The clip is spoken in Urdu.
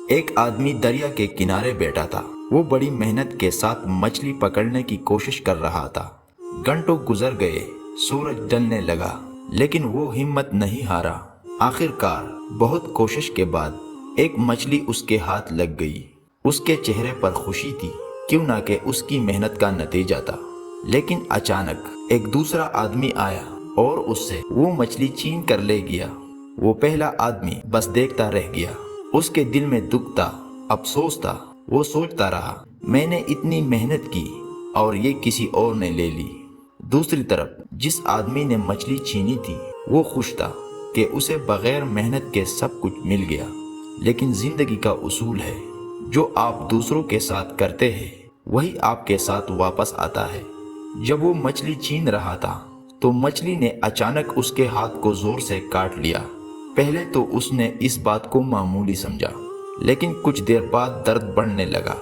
ایک آدمی دریا کے کنارے بیٹھا تھا۔ وہ بڑی محنت کے ساتھ مچھلی پکڑنے کی کوشش کر رہا تھا۔ گھنٹوں گزر گئے، سورج ڈھلنے لگا، لیکن وہ ہمت نہیں ہارا۔ آخر کار بہت کوشش کے بعد ایک مچھلی اس کے ہاتھ لگ گئی۔ اس کے چہرے پر خوشی تھی، کیوں نہ کہ اس کی محنت کا نتیجہ تھا۔ لیکن اچانک ایک دوسرا آدمی آیا اور اس سے وہ مچھلی چھین کر لے گیا۔ وہ پہلا آدمی بس دیکھتا رہ گیا۔ اس کے دل میں دکھ تھا، افسوس تھا۔ وہ سوچتا رہا، میں نے اتنی محنت کی اور یہ کسی اور نے لے لی۔ دوسری طرف جس آدمی نے مچھلی چھینی تھی وہ خوش تھا کہ اسے بغیر محنت کے سب کچھ مل گیا۔ لیکن زندگی کا اصول ہے، جو آپ دوسروں کے ساتھ کرتے ہیں وہی آپ کے ساتھ واپس آتا ہے۔ جب وہ مچھلی چھین رہا تھا تو مچھلی نے اچانک اس کے ہاتھ کو زور سے کاٹ لیا۔ پہلے تو اس نے اس بات کو معمولی سمجھا، لیکن کچھ دیر بعد درد بڑھنے لگا۔